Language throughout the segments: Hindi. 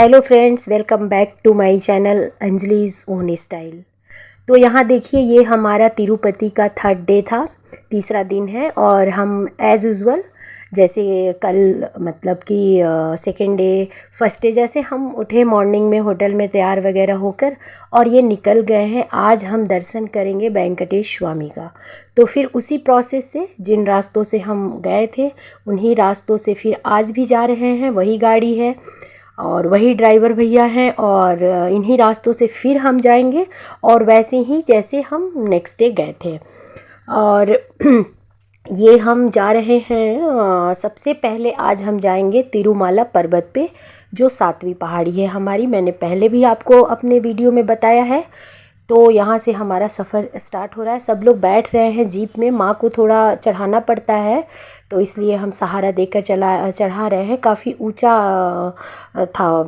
Hello friends, welcome back to my channel Anjali's own style. तो यहाँ देखिए, ये हमारा तिरुपति का थर्ड डे था, तीसरा दिन है। और हम एज़ यूज़ुअल जैसे कल मतलब कि सेकेंड डे फर्स्ट डे जैसे हम उठे मॉर्निंग में होटल में तैयार वगैरह होकर और ये निकल गए हैं। आज हम दर्शन करेंगे वेंकटेश स्वामी का। तो फिर उसी प्रोसेस से जिन रास्तों से हम गए थे उन्हीं रास्तों से फिर आज भी जा रहे हैं। वही गाड़ी है और वही ड्राइवर भैया हैं और इन्हीं रास्तों से फिर हम जाएंगे और वैसे ही जैसे हम नेक्स्ट डे गए थे। और ये हम जा रहे हैं, सबसे पहले आज हम जाएंगे तिरुमाला पर्वत पे, जो 7वीं पहाड़ी है हमारी। मैंने पहले भी आपको अपने वीडियो में बताया है। तो यहाँ से हमारा सफ़र स्टार्ट हो रहा है। सब लोग बैठ रहे हैं जीप में। माँ को थोड़ा चढ़ाना पड़ता है तो इसलिए हम सहारा देकर चढ़ा रहे हैं। काफ़ी ऊंचा था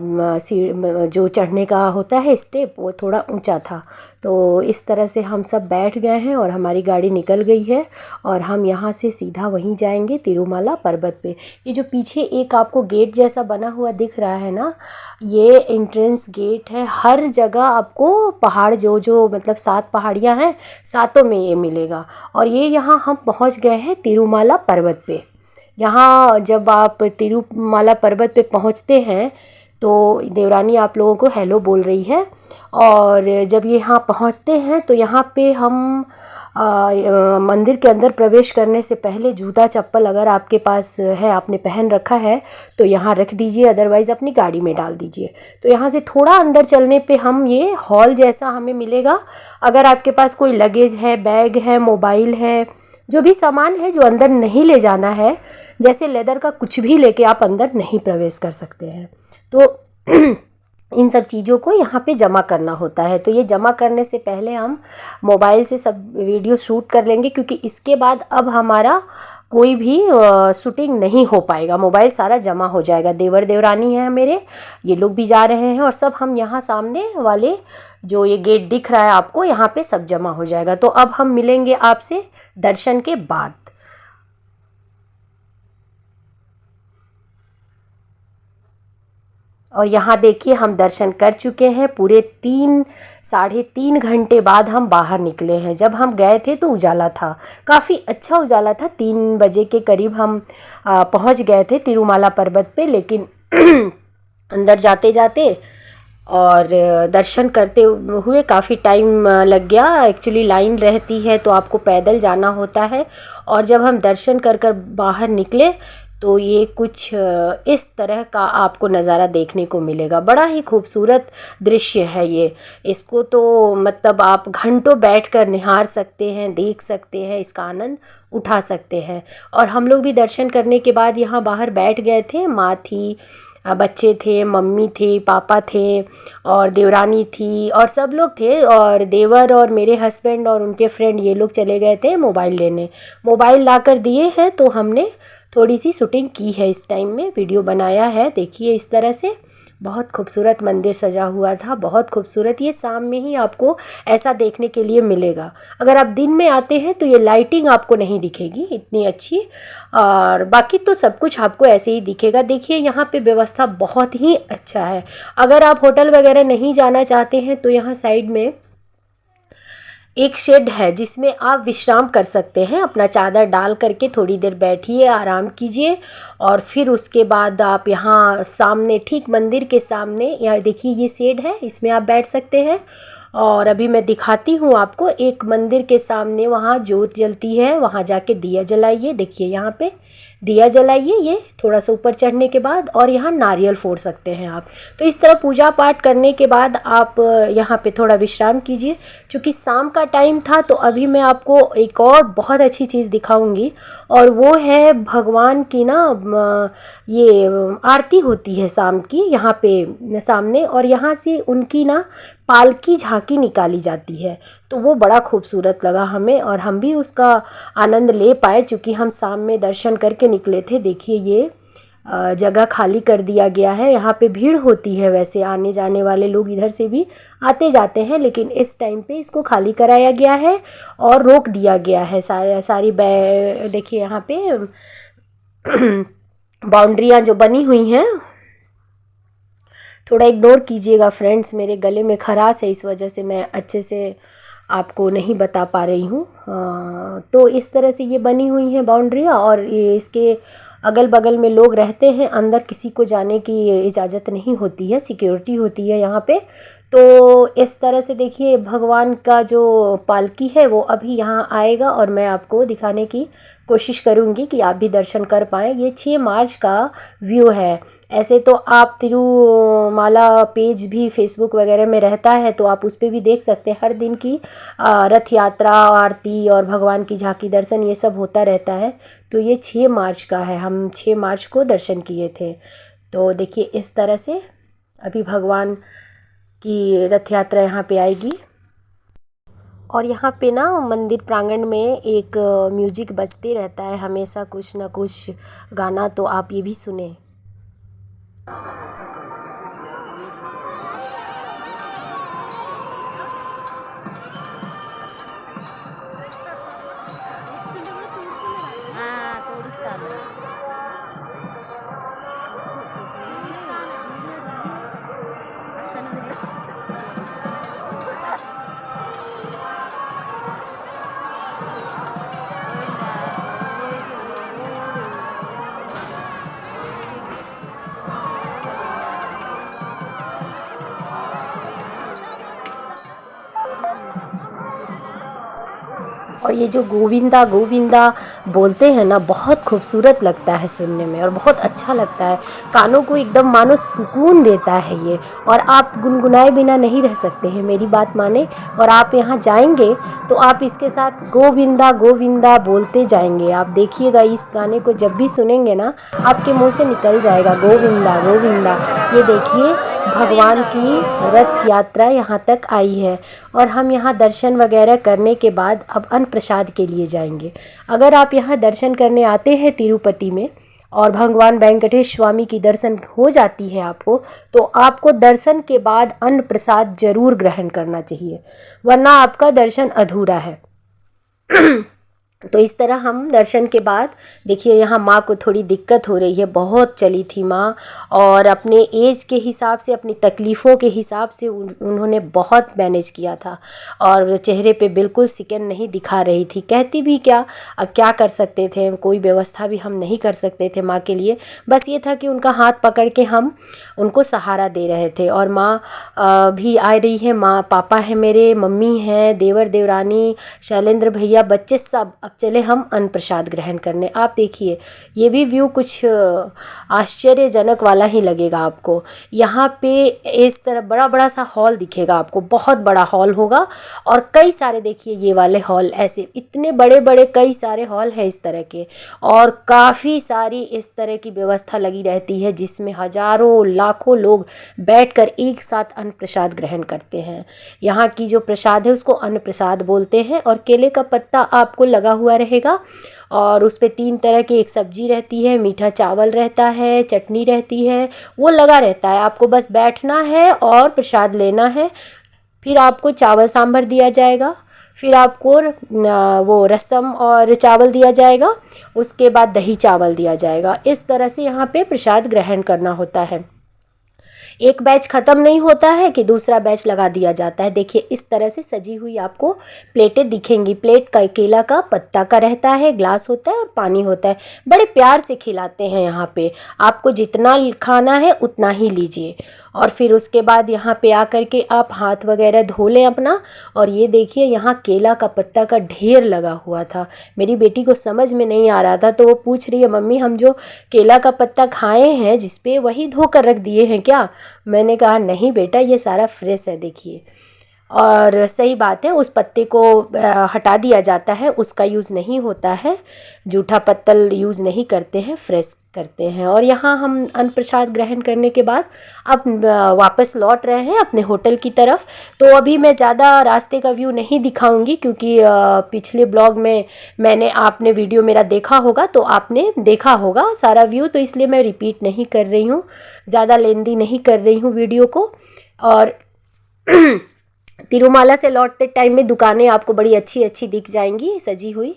जो चढ़ने का होता है स्टेप, वो थोड़ा ऊंचा था। तो इस तरह से हम सब बैठ गए हैं और हमारी गाड़ी निकल गई है और हम यहाँ से सीधा वहीं जाएंगे तिरुमाला पर्वत पे। ये जो पीछे एक आपको गेट जैसा बना हुआ दिख रहा है ना, ये एंट्रेंस गेट है। हर जगह आपको पहाड़ जो जो मतलब 7 पहाड़ियाँ हैं, सातों में ये मिलेगा। और ये यहाँ हम पहुँच गए हैं तिरुमाला पर्वत पे। यहाँ जब आप तिरुमाला पर्वत पे पहुँचते हैं तो देवरानी आप लोगों को हेलो बोल रही है। और जब ये यहाँ पहुँचते हैं तो यहाँ पे हम मंदिर के अंदर प्रवेश करने से पहले जूता चप्पल अगर आपके पास है, आपने पहन रखा है तो यहाँ रख दीजिए, अदरवाइज़ अपनी गाड़ी में डाल दीजिए। तो यहाँ से थोड़ा अंदर चलने पे हम ये हॉल जैसा हमें मिलेगा। अगर आपके पास कोई लगेज है, बैग है, मोबाइल है, जो भी सामान है जो अंदर नहीं ले जाना है, जैसे लेदर का कुछ भी लेके आप अंदर नहीं प्रवेश कर सकते हैं। तो इन सब चीज़ों को यहाँ पे जमा करना होता है। तो ये जमा करने से पहले हम मोबाइल से सब वीडियो शूट कर लेंगे, क्योंकि इसके बाद अब हमारा कोई भी शूटिंग नहीं हो पाएगा। मोबाइल सारा जमा हो जाएगा। देवर देवरानी हैं मेरे, ये लोग भी जा रहे हैं और सब हम यहाँ सामने वाले जो ये गेट दिख रहा है आपको, यहाँ पे सब जमा हो जाएगा। तो अब हम मिलेंगे आपसे दर्शन के बाद। और यहाँ देखिए, हम दर्शन कर चुके हैं। पूरे 3-3.5 घंटे बाद हम बाहर निकले हैं। जब हम गए थे तो उजाला था, काफ़ी अच्छा उजाला था। 3 बजे के करीब हम पहुँच गए थे तिरुमाला पर्वत पे। लेकिन अंदर जाते जाते और दर्शन करते हुए काफ़ी टाइम लग गया। एक्चुअली लाइन रहती है तो आपको पैदल जाना होता है। और जब हम दर्शन कर कर बाहर निकले तो ये कुछ इस तरह का आपको नज़ारा देखने को मिलेगा। बड़ा ही खूबसूरत दृश्य है ये। इसको तो मतलब आप घंटों बैठकर निहार सकते हैं, देख सकते हैं, इसका आनंद उठा सकते हैं। और हम लोग भी दर्शन करने के बाद यहाँ बाहर बैठ गए थे। माँ थी, बच्चे थे, मम्मी थे, पापा थे और देवरानी थी और सब लोग थे। और देवर और मेरे हस्बैंड और उनके फ्रेंड ये लोग चले गए थे मोबाइल लेने। मोबाइल ला कर दिए हैं तो हमने थोड़ी सी शूटिंग की है, इस टाइम में वीडियो बनाया है। देखिए इस तरह से बहुत खूबसूरत मंदिर सजा हुआ था, बहुत खूबसूरत। ये शाम में ही आपको ऐसा देखने के लिए मिलेगा। अगर आप दिन में आते हैं तो ये लाइटिंग आपको नहीं दिखेगी इतनी अच्छी, और बाकी तो सब कुछ आपको ऐसे ही दिखेगा। देखिए यहाँ पे व्यवस्था बहुत ही अच्छा है। अगर आप होटल वगैरह नहीं जाना चाहते हैं तो यहाँ साइड में एक शेड है जिसमें आप विश्राम कर सकते हैं। अपना चादर डाल करके थोड़ी देर बैठिए, आराम कीजिए और फिर उसके बाद आप यहाँ सामने, ठीक मंदिर के सामने, यहाँ देखिए ये शेड है, इसमें आप बैठ सकते हैं। और अभी मैं दिखाती हूँ आपको, एक मंदिर के सामने वहाँ जोत जलती है, वहाँ जाके दिया जलाइए। देखिए यहाँ पे दिया जलाइए, ये थोड़ा सा ऊपर चढ़ने के बाद, और यहाँ नारियल फोड़ सकते हैं आप। तो इस तरह पूजा पाठ करने के बाद आप यहाँ पे थोड़ा विश्राम कीजिए। चूँकि शाम का टाइम था तो अभी मैं आपको एक और बहुत अच्छी चीज़ दिखाऊंगी, और वो है भगवान की ना ये आरती होती है शाम की यहाँ पे सामने। और यहाँ से उनकी ना पालकी झांकी निकाली जाती है। तो वो बड़ा खूबसूरत लगा हमें और हम भी उसका आनंद ले पाए, चूँकि हम शाम में दर्शन करके निकले थे। देखिए ये जगह खाली कर दिया गया है। यहाँ पे भीड़ होती है, वैसे आने जाने वाले लोग इधर से भी आते जाते हैं, लेकिन इस टाइम पे इसको खाली कराया गया है और रोक दिया गया है। सारी देखिए यहाँ पे बाउंड्रियाँ जो बनी हुई हैं थोड़ा इग्नोर कीजिएगा फ्रेंड्स, मेरे गले में खराश है, इस वजह से मैं अच्छे से आपको नहीं बता पा रही हूँ। तो इस तरह से ये बनी हुई हैं बाउंड्रियाँ, और ये इसके अगल बगल में लोग रहते हैं, अंदर किसी को जाने की इजाज़त नहीं होती है, सिक्योरिटी होती है यहाँ पे। तो इस तरह से देखिए भगवान का जो पालकी है वो अभी यहाँ आएगा, और मैं आपको दिखाने की कोशिश करूँगी कि आप भी दर्शन कर पाएँ। ये 6 मार्च का व्यू है। ऐसे तो आप तिरुमाला पेज भी फेसबुक वगैरह में रहता है, तो आप उस पर भी देख सकते हैं, हर दिन की रथ यात्रा, आरती और भगवान की झांकी दर्शन ये सब होता रहता है। तो ये 6 मार्च का है, हम 6 मार्च को दर्शन किए थे। तो देखिए इस तरह से अभी भगवान की रथ यात्रा यहाँ पे आएगी। और यहाँ पे ना मंदिर प्रांगण में एक म्यूजिक बजते रहता है हमेशा, कुछ ना कुछ गाना, तो आप ये भी सुने। और ये जो गोविंदा गोविंदा बोलते हैं ना, बहुत खूबसूरत लगता है सुनने में, और बहुत अच्छा लगता है, कानों को एकदम मानो सुकून देता है ये। और आप गुनगुनाए बिना नहीं रह सकते हैं, मेरी बात माने, और आप यहाँ जाएंगे तो आप इसके साथ गोविंदा गोविंदा बोलते जाएंगे। आप देखिएगा, इस गाने को जब भी सुनेंगे ना, आपके मुंह से निकल जाएगा गोविंदा गोविंदा। ये देखिए भगवान की रथ यात्रा यहाँ तक आई है, और हम यहाँ दर्शन वगैरह करने के बाद अब अन्न प्रसाद के लिए जाएंगे। अगर आप यहाँ दर्शन करने आते हैं तिरुपति में, और भगवान वेंकटेश स्वामी की दर्शन हो जाती है आपको, तो आपको दर्शन के बाद अन्न प्रसाद जरूर ग्रहण करना चाहिए, वरना आपका दर्शन अधूरा है। तो इस तरह हम दर्शन के बाद, देखिए यहाँ माँ को थोड़ी दिक्कत हो रही है, बहुत चली थी माँ, और अपने एज के हिसाब से, अपनी तकलीफ़ों के हिसाब से उन्होंने बहुत मैनेज किया था, और चेहरे पे बिल्कुल सिकन नहीं दिखा रही थी। कहती भी क्या, अब क्या कर सकते थे, कोई व्यवस्था भी हम नहीं कर सकते थे माँ के लिए। बस ये था कि उनका हाथ पकड़ के हम उनको सहारा दे रहे थे। और माँ भी आ रही है, माँ पापा है मेरे, मम्मी हैं, देवर देवरानी, शैलेंद्र भैया, बच्चे सब। अब चले हम अन्न प्रसाद ग्रहण करने। आप देखिए ये भी व्यू कुछ आश्चर्यजनक वाला ही लगेगा आपको। यहाँ पे इस तरह बड़ा बड़ा सा हॉल दिखेगा आपको, बहुत बड़ा हॉल होगा, और कई सारे, देखिए ये वाले हॉल, ऐसे इतने बड़े बड़े कई सारे हॉल हैं इस तरह के, और काफ़ी सारी इस तरह की व्यवस्था लगी रहती है, जिसमें हजारों लाखों लोग बैठकर एक साथ अन्न प्रसाद ग्रहण करते हैं। यहाँ की जो प्रसाद है उसको अन्न प्रसाद बोलते हैं, और केले का पत्ता आपको लगा हुआ रहेगा, और उस पे 3 तरह की एक सब्जी रहती है, मीठा चावल रहता है, चटनी रहती है, वो लगा रहता है। आपको बस बैठना है और प्रसाद लेना है। फिर आपको चावल सांभर दिया जाएगा, फिर आपको वो रसम और चावल दिया जाएगा, उसके बाद दही चावल दिया जाएगा। इस तरह से यहाँ पे प्रसाद ग्रहण करना होता है। एक बैच ख़त्म नहीं होता है कि दूसरा बैच लगा दिया जाता है। देखिए इस तरह से सजी हुई आपको प्लेटें दिखेंगी। प्लेट का केला का पत्ता का रहता है, ग्लास होता है और पानी होता है। बड़े प्यार से खिलाते हैं यहाँ पे। आपको जितना खाना है उतना ही लीजिए, और फिर उसके बाद यहाँ पे आकर के आप हाथ वगैरह धो लें अपना। और ये देखिए यहाँ केला का पत्ता का ढेर लगा हुआ था। मेरी बेटी को समझ में नहीं आ रहा था, तो वो पूछ रही है, मम्मी हम जो केला का पत्ता खाए हैं जिस पे, वही धोकर रख दिए हैं क्या? मैंने कहा नहीं बेटा, ये सारा फ्रेश है। देखिए, और सही बात है, उस पत्ते को हटा दिया जाता है, उसका यूज़ नहीं होता है, जूठा पत्तल यूज़ नहीं करते हैं, फ्रेश करते हैं। और यहाँ हम अन्न प्रसाद ग्रहण करने के बाद अब वापस लौट रहे हैं अपने होटल की तरफ। तो अभी मैं ज़्यादा रास्ते का व्यू नहीं दिखाऊंगी, क्योंकि पिछले ब्लॉग में आपने वीडियो मेरा देखा होगा, तो आपने देखा होगा सारा व्यू, तो इसलिए मैं रिपीट नहीं कर रही हूँ, ज़्यादा लेंदी नहीं कर रही हूँ वीडियो को। और तिरुमाला से लौटते टाइम में दुकानें आपको बड़ी अच्छी अच्छी दिख जाएंगी सजी हुई।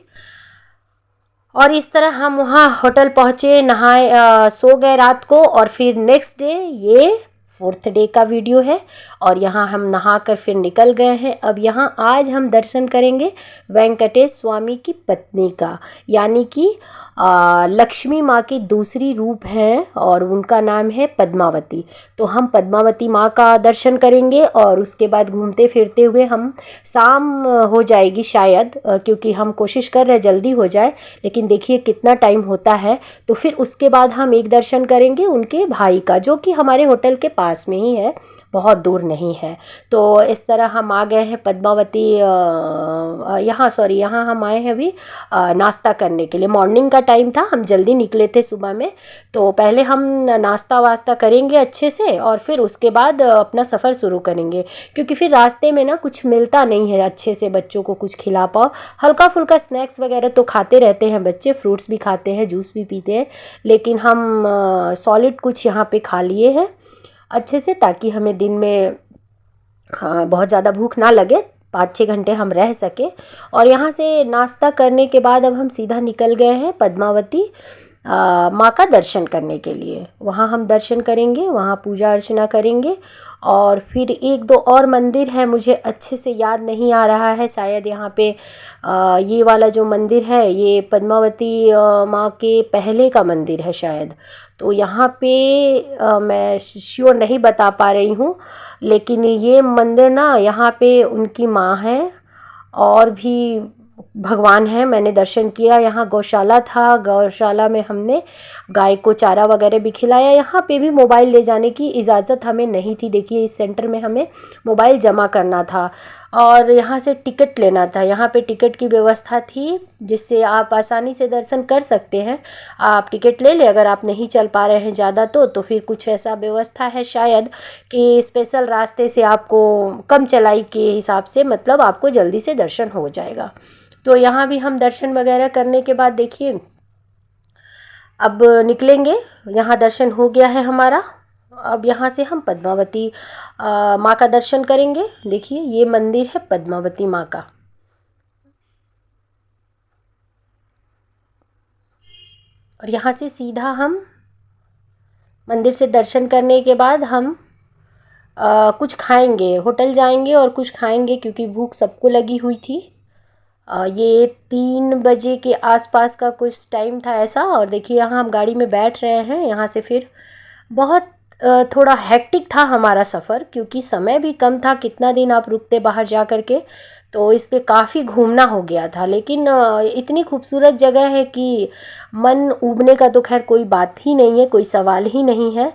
और इस तरह हम वहाँ होटल पहुँचे, नहाए, सो गए रात को, और फिर नेक्स्ट डे ये 4th डे का वीडियो है। और यहाँ हम नहा कर फिर निकल गए हैं। अब यहाँ आज हम दर्शन करेंगे वेंकटेश स्वामी की पत्नी का, यानी कि लक्ष्मी माँ की दूसरी रूप हैं और उनका नाम है पद्मावती। तो हम पद्मावती माँ का दर्शन करेंगे और उसके बाद घूमते फिरते हुए हम शाम हो जाएगी शायद, क्योंकि हम कोशिश कर रहे हैं जल्दी हो जाए, लेकिन देखिए कितना टाइम होता है। तो फिर उसके बाद हम एक दर्शन करेंगे उनके भाई का, जो कि हमारे होटल के पास में ही है, बहुत दूर नहीं है। तो इस तरह हम आ गए हैं पद्मावती, यहाँ हम आए हैं अभी नाश्ता करने के लिए। मॉर्निंग का टाइम था, हम जल्दी निकले थे सुबह में। तो पहले हम नाश्ता वास्ता करेंगे अच्छे से और फिर उसके बाद अपना सफ़र शुरू करेंगे, क्योंकि फिर रास्ते में ना कुछ मिलता नहीं है अच्छे से बच्चों को कुछ खिला पाओ। हल्का फुल्का स्नैक्स वगैरह तो खाते रहते हैं बच्चे, फ्रूट्स भी खाते हैं, जूस भी पीते हैं, लेकिन हम सॉलिड कुछ यहाँ पे खा लिए हैं अच्छे से, ताकि हमें दिन में बहुत ज़्यादा भूख ना लगे, 5-6 घंटे हम रह सके। और यहाँ से नाश्ता करने के बाद अब हम सीधा निकल गए हैं पद्मावती माँ का दर्शन करने के लिए। वहाँ हम दर्शन करेंगे, वहाँ पूजा अर्चना करेंगे। और फिर 1-2 और मंदिर है, मुझे अच्छे से याद नहीं आ रहा है, शायद यहाँ पे ये वाला जो मंदिर है ये पद्मावती माँ के पहले का मंदिर है शायद। तो यहाँ पे मैं श्योर नहीं बता पा रही हूँ, लेकिन ये मंदिर ना यहाँ पे उनकी माँ है और भी भगवान है। मैंने दर्शन किया, यहाँ गौशाला था, गौशाला में हमने गाय को चारा वगैरह भी खिलाया। यहाँ पे भी मोबाइल ले जाने की इजाज़त हमें नहीं थी। देखिए इस सेंटर में हमें मोबाइल जमा करना था और यहाँ से टिकट लेना था। यहाँ पे टिकट की व्यवस्था थी जिससे आप आसानी से दर्शन कर सकते हैं। आप टिकट ले लें, अगर आप नहीं चल पा रहे हैं ज़्यादा तो फिर कुछ ऐसा व्यवस्था है शायद कि स्पेशल रास्ते से आपको कम चलाई के हिसाब से, मतलब आपको जल्दी से दर्शन हो जाएगा। तो यहाँ भी हम दर्शन वगैरह करने के बाद देखिए अब निकलेंगे। यहाँ दर्शन हो गया है हमारा। अब यहाँ से हम पद्मावती माँ का दर्शन करेंगे। देखिए ये मंदिर है पद्मावती माँ का। और यहाँ से सीधा हम मंदिर से दर्शन करने के बाद हम कुछ खाएंगे, होटल जाएंगे और कुछ खाएंगे, क्योंकि भूख सबको लगी हुई थी। ये 3 बजे के आसपास का कुछ टाइम था ऐसा। और देखिए यहाँ हम गाड़ी में बैठ रहे हैं। यहाँ से फिर बहुत थोड़ा हेक्टिक था हमारा सफ़र, क्योंकि समय भी कम था। कितना दिन आप रुकते बाहर जा कर के, तो इसके काफ़ी घूमना हो गया था। लेकिन इतनी खूबसूरत जगह है कि मन ऊबने का तो खैर कोई बात ही नहीं है, कोई सवाल ही नहीं है।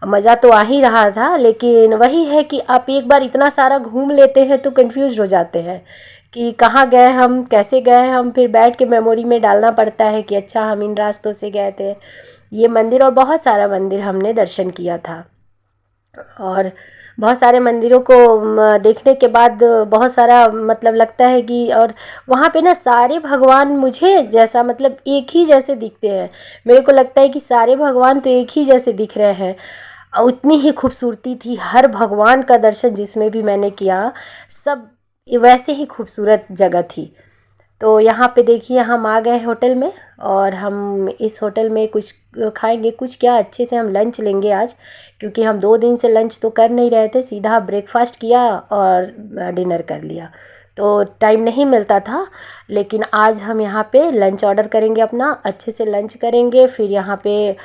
मज़ा तो आ ही रहा था, लेकिन वही है कि आप एक बार इतना सारा घूम लेते हैं तो कंफ्यूज हो जाते हैं कि कहाँ गए हम, कैसे गए हम। फिर बैठ के मेमोरी में डालना पड़ता है कि अच्छा हम इन रास्तों से गए थे। ये मंदिर और बहुत सारा मंदिर हमने दर्शन किया था। और बहुत सारे मंदिरों को देखने के बाद बहुत सारा मतलब लगता है कि, और वहाँ पे ना सारे भगवान मुझे जैसा मतलब एक ही जैसे दिखते हैं। मेरे को लगता है कि सारे भगवान तो एक ही जैसे दिख रहे हैं। उतनी ही खूबसूरती थी हर भगवान का दर्शन जिसमें भी मैंने किया, सब वैसे ही खूबसूरत जगह थी। तो यहाँ पे देखिए हम आ गए होटल में और हम इस होटल में कुछ खाएंगे, कुछ क्या अच्छे से हम लंच लेंगे आज, क्योंकि हम 2 दिन से लंच तो कर नहीं रहे थे, सीधा ब्रेकफास्ट किया और डिनर कर लिया, तो टाइम नहीं मिलता था। लेकिन आज हम यहाँ पे लंच ऑर्डर करेंगे, अपना अच्छे से लंच करेंगे। फिर यहाँ पे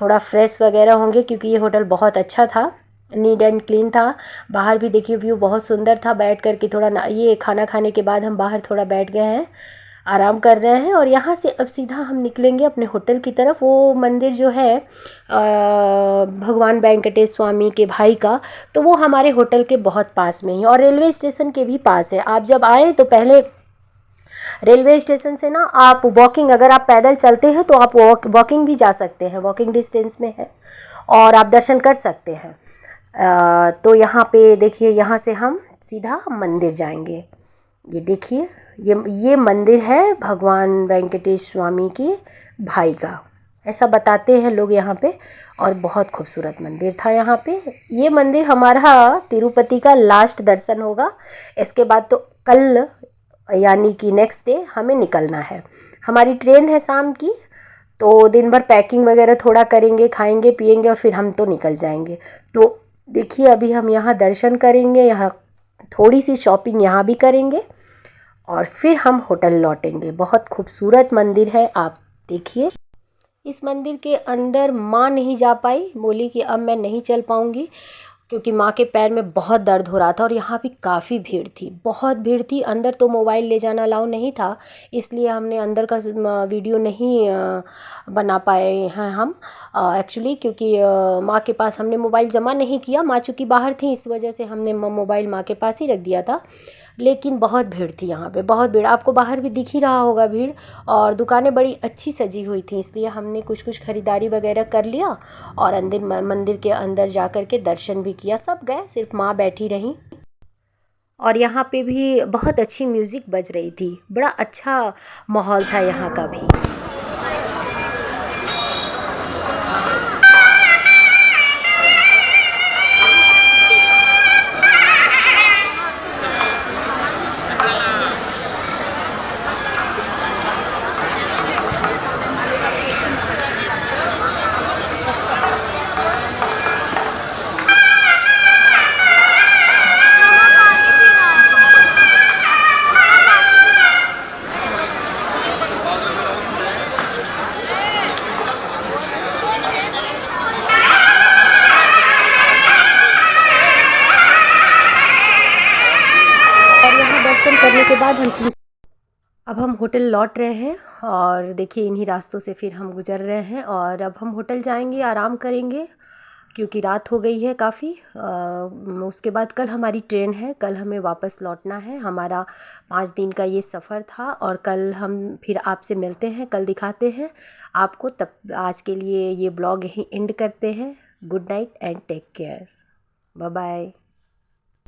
थोड़ा फ्रेश वगैरह होंगे, क्योंकि ये होटल बहुत अच्छा था, नीट एंड क्लीन था। बाहर भी देखिए व्यू बहुत सुंदर था। बैठ कर के थोड़ा ये खाना खाने के बाद हम बाहर थोड़ा बैठ गए हैं, आराम कर रहे हैं। और यहाँ से अब सीधा हम निकलेंगे अपने होटल की तरफ। वो मंदिर जो है भगवान वेंकटेश स्वामी के भाई का, तो वो हमारे होटल के बहुत पास में ही और रेलवे स्टेशन के भी पास है। आप जब आए तो पहले रेलवे स्टेशन से ना आप वॉकिंग, अगर आप पैदल चलते हैं तो आप वॉकिंग भी जा सकते हैं, वॉकिंग डिस्टेंस में है और आप दर्शन कर सकते हैं। तो यहाँ पे देखिए, यहाँ से हम सीधा मंदिर जाएंगे। ये देखिए ये मंदिर है भगवान वेंकटेश स्वामी के भाई का, ऐसा बताते हैं लोग यहाँ पे। और बहुत खूबसूरत मंदिर था यहाँ पे। ये मंदिर हमारा तिरुपति का लास्ट दर्शन होगा। इसके बाद तो कल यानी कि नेक्स्ट डे हमें निकलना है। हमारी ट्रेन है शाम की, तो दिन भर पैकिंग वगैरह थोड़ा करेंगे, खाएंगे पिएंगे और फिर हम तो निकल जाएंगे। तो देखिए अभी हम यहाँ दर्शन करेंगे, यहाँ थोड़ी सी शॉपिंग यहाँ भी करेंगे और फिर हम होटल लौटेंगे। बहुत खूबसूरत मंदिर है, आप देखिए। इस मंदिर के अंदर माँ नहीं जा पाई, बोली कि अब मैं नहीं चल पाऊँगी क्योंकि माँ के पैर में बहुत दर्द हो रहा था और यहाँ भी काफ़ी भीड़ थी, बहुत भीड़ थी। अंदर तो मोबाइल ले जाना अलाउ नहीं था, इसलिए हमने अंदर का वीडियो नहीं बना पाए हैं हम एक्चुअली, क्योंकि माँ के पास हमने मोबाइल जमा नहीं किया। माँ चूँकि बाहर थी इस वजह से हमने मोबाइल माँ के पास ही रख दिया था। लेकिन बहुत भीड़ थी यहाँ पे, बहुत भीड़, आपको बाहर भी दिख ही रहा होगा भीड़। और दुकानें बड़ी अच्छी सजी हुई थी, इसलिए हमने कुछ कुछ ख़रीदारी वगैरह कर लिया और अंदर मंदिर के अंदर जा कर के दर्शन भी किया। सब गए, सिर्फ माँ बैठी रहीं। और यहाँ पे भी बहुत अच्छी म्यूज़िक बज रही थी, बड़ा अच्छा माहौल था यहाँ का भी। दर्शन करने के बाद अब हम होटल लौट रहे हैं और देखिए इन्हीं रास्तों से फिर हम गुजर रहे हैं और अब हम होटल जाएंगे, आराम करेंगे क्योंकि रात हो गई है काफ़ी। उसके बाद कल हमारी ट्रेन है, कल हमें वापस लौटना है। हमारा 5 दिन का ये सफ़र था और कल हम फिर आपसे मिलते हैं, कल दिखाते हैं आपको। तब आज के लिए ये ब्लॉग यहीं एंड करते हैं। Good night and take care, bye bye.